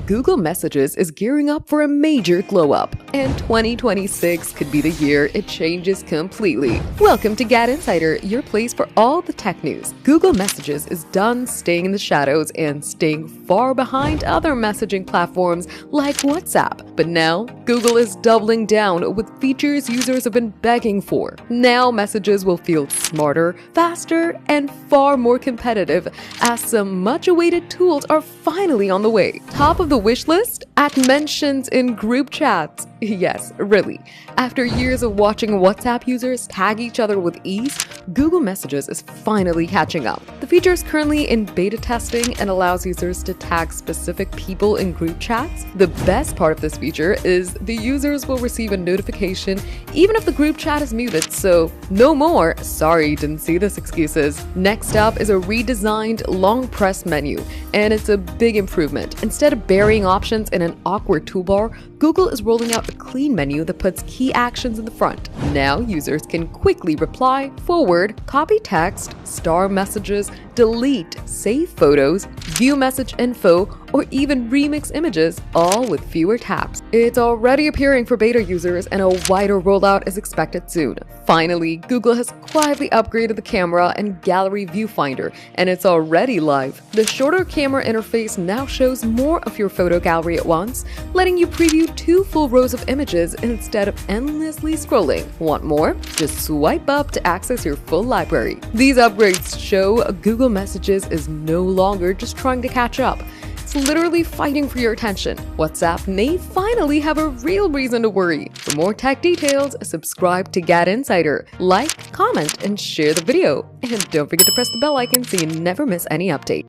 Google Messages is gearing up for a major glow-up, and 2026 could be the year it changes completely. Welcome to GadInsider, your place for all the tech news. Google Messages is done staying in the shadows and staying far behind other messaging platforms like WhatsApp. But now, Google is doubling down with features users have been begging for. Now, Messages will feel smarter, faster, and far more competitive as some much-awaited tools are finally on the way. Top of the wish list? At mentions in group chats. Yes, really. After years of watching WhatsApp users tag each other with ease, Google Messages is finally catching up. The feature is currently in beta testing and allows users to tag specific people in group chats. The best part of this feature is the users will receive a notification even if the group chat is muted, so no more "sorry, didn't see this" excuses. Next up is a redesigned long press menu, and it's a big improvement. Instead of burying options in an awkward toolbar, Google is rolling out a clean menu that puts key actions in the front. Now users can quickly reply, forward, copy text, star messages, delete, save photos, view message info, or even remix images, all with fewer taps. It's already appearing for beta users, and a wider rollout is expected soon. Finally, Google has quietly upgraded the camera and gallery viewfinder, and it's already live. The shorter camera interface now shows more of your photo gallery at once, letting you preview 2 full rows of images instead of endlessly scrolling. Want more? Just swipe up to access your full library. These upgrades show Google Messages is no longer just trying to catch up. It's literally fighting for your attention. WhatsApp may finally have a real reason to worry. For more tech details, subscribe to GadInsider. Like, comment, and share the video. And don't forget to press the bell icon so you never miss any update.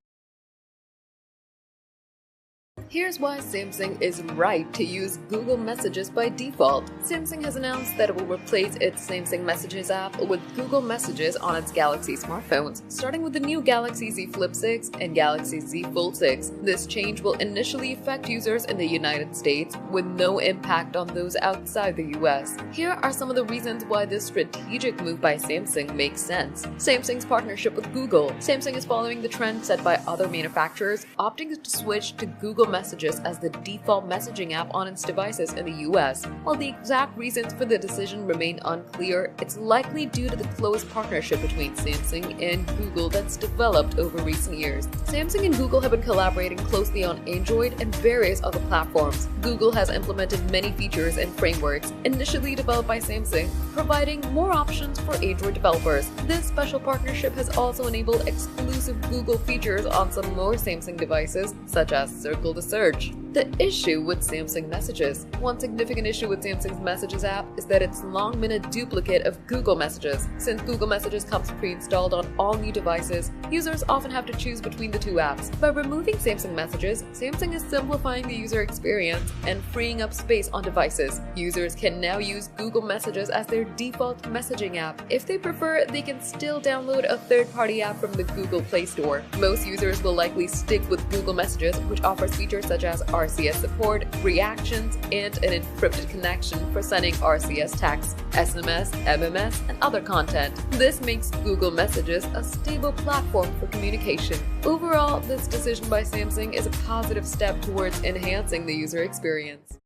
Here's why Samsung is right to use Google Messages by default. Samsung has announced that it will replace its Samsung Messages app with Google Messages on its Galaxy smartphones, starting with the new Galaxy Z Flip 6 and Galaxy Z Fold 6. This change will initially affect users in the United States, with no impact on those outside the US. Here are some of the reasons why this strategic move by Samsung makes sense. Samsung's partnership with Google. Samsung is following the trend set by other manufacturers, opting to switch to Google Messages as the default messaging app on its devices in the US. While the exact reasons for the decision remain unclear, it's likely due to the close partnership between Samsung and Google that's developed over recent years. Samsung and Google have been collaborating closely on Android and various other platforms. Google has implemented many features and frameworks initially developed by Samsung, providing more options for Android developers. This special partnership has also enabled exclusive Google features on some more Samsung devices, such as Circle to Search. The issue with Samsung Messages. One significant issue with Samsung's Messages app is that it's long been a duplicate of Google Messages. Since Google Messages comes pre-installed on all new devices, users often have to choose between the two apps. By removing Samsung Messages, Samsung is simplifying the user experience and freeing up space on devices. Users can now use Google Messages as their default messaging app. If they prefer, they can still download a third-party app from the Google Play Store. Most users will likely stick with Google Messages, which offers features such as RCS support, reactions, and an encrypted connection for sending RCS text, SMS, MMS, and other content. This makes Google Messages a stable platform for communication. Overall, this decision by Samsung is a positive step towards enhancing the user experience.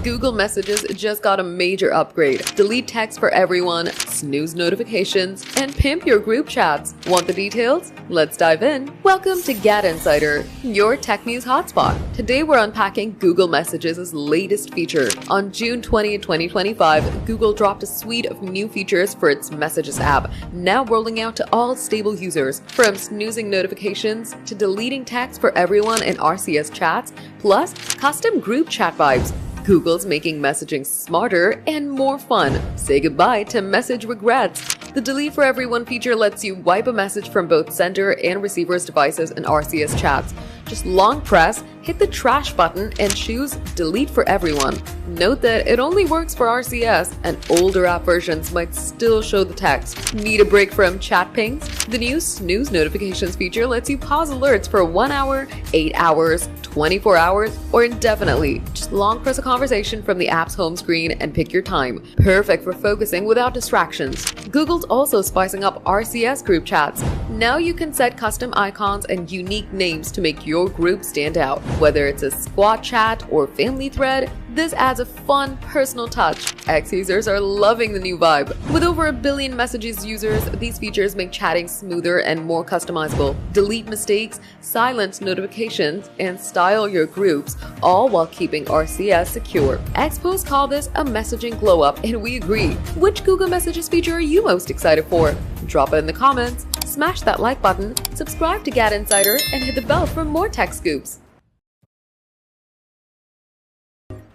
Google Messages just got a major upgrade. Delete text for everyone, snooze notifications, and pimp your group chats. Want the details? Let's dive in. Welcome to GadInsider, your tech news hotspot. Today we're unpacking Google Messages' latest feature. On June 20, 2025, Google dropped a suite of new features for its Messages app, now rolling out to all stable users. From snoozing notifications to deleting text for everyone in RCS chats, plus custom group chat vibes. Google's making messaging smarter and more fun. Say goodbye to message regrets. The Delete for Everyone feature lets you wipe a message from both sender and receiver's devices in RCS chats. Just long press, hit the trash button and choose Delete for Everyone. Note that it only works for RCS, and older app versions might still show the text. Need a break from chat pings? The new snooze notifications feature lets you pause alerts for 1 hour, 8 hours, 24 hours, or indefinitely. Just long press a conversation from the app's home screen and pick your time. Perfect for focusing without distractions. Google's also spicing up RCS group chats. Now you can set custom icons and unique names to make your group stand out. Whether it's a squad chat or family thread, this adds a fun, personal touch. X users are loving the new vibe. With over 1 billion messages users, these features make chatting smoother and more customizable. Delete mistakes, silence notifications, and style your groups, all while keeping RCS secure. Expos call this a messaging glow-up, and we agree. Which Google Messages feature are you most excited for? Drop it in the comments, smash that like button, subscribe to GadInsider, and hit the bell for more tech scoops.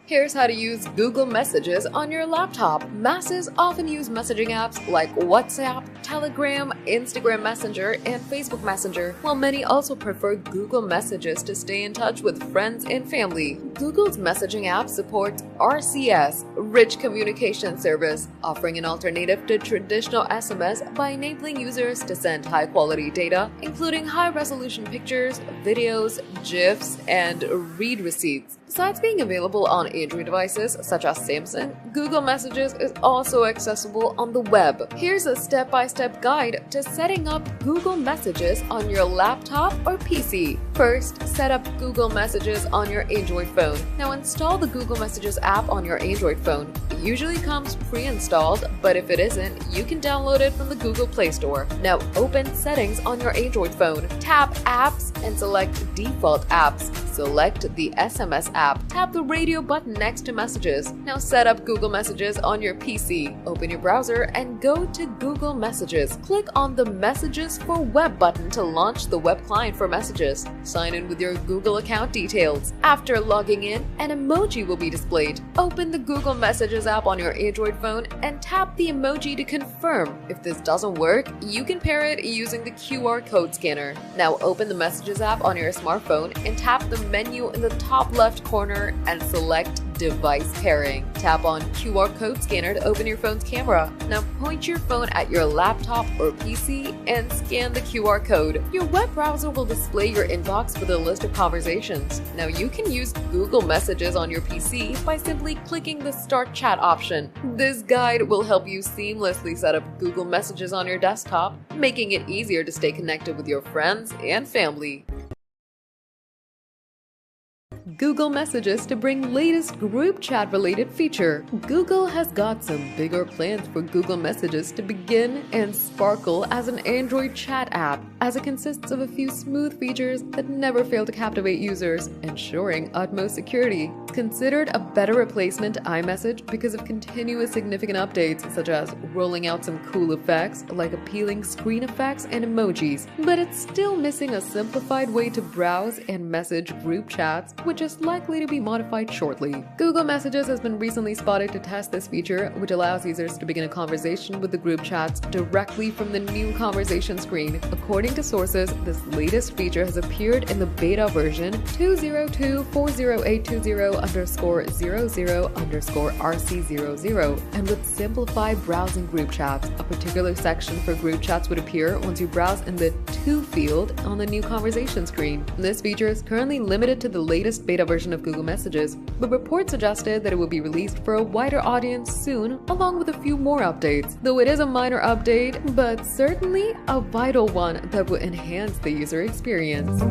Here's how to use Google Messages on your laptop. Masses often use messaging apps like WhatsApp, Telegram, Instagram Messenger, and Facebook Messenger, while many also prefer Google Messages to stay in touch with friends and family. Google's messaging app supports RCS, Rich Communication Service, offering an alternative to traditional SMS by enabling users to send high-quality data, including high-resolution pictures, videos, GIFs, and read receipts. Besides being available on Android devices such as Samsung, Google Messages is also accessible on the web. Here's a step-by-step guide to setting up Google Messages on your laptop or PC. First, set up Google Messages on your Android phone. Now install the Google Messages app on your Android phone. It usually comes pre-installed, but if it isn't, you can download it from the Google Play Store. Now open Settings on your Android phone. Tap Apps and select Default Apps. Select the SMS app. Tap the radio button next to Messages. Now set up Google Messages on your PC. Open your browser and go to Google Messages. Click on the Messages for Web button to launch the web client for Messages. Sign in with your Google account details. After logging in, an emoji will be displayed. Open the Google Messages app on your Android phone and tap the emoji to confirm. If this doesn't work, you can pair it using the QR code scanner. Now open the Messages app on your smartphone and tap the menu in the top left corner and select Device Pairing. Tap on QR code scanner to open your phone's camera. Now point your phone at your laptop or PC and scan the QR code. Your web browser will display your inbox with a list of conversations. Now you can use Google Messages on your PC by simply clicking the Start Chat option. This guide will help you seamlessly set up Google Messages on your desktop, making it easier to stay connected with your friends and family. Google Messages to bring latest group chat related feature. Google has got some bigger plans for Google Messages to begin and sparkle as an Android chat app, as it consists of a few smooth features that never fail to captivate users, ensuring utmost security. Considered a better replacement to iMessage because of continuous significant updates, such as rolling out some cool effects like appealing screen effects and emojis, but it's still missing a simplified way to browse and message group chats, which is likely to be modified shortly. Google Messages has been recently spotted to test this feature, which allows users to begin a conversation with the group chats directly from the new conversation screen. According to sources, this latest feature has appeared in the beta version 202.40820_00_RC00, and would simplify browsing group chats. A particular section for group chats would appear once you browse in the To field on the new conversation screen. This feature is currently limited to the latest beta version of Google Messages, but reports suggested that it will be released for a wider audience soon, along with a few more updates. Though it is a minor update, but certainly a vital one that will enhance the user experience.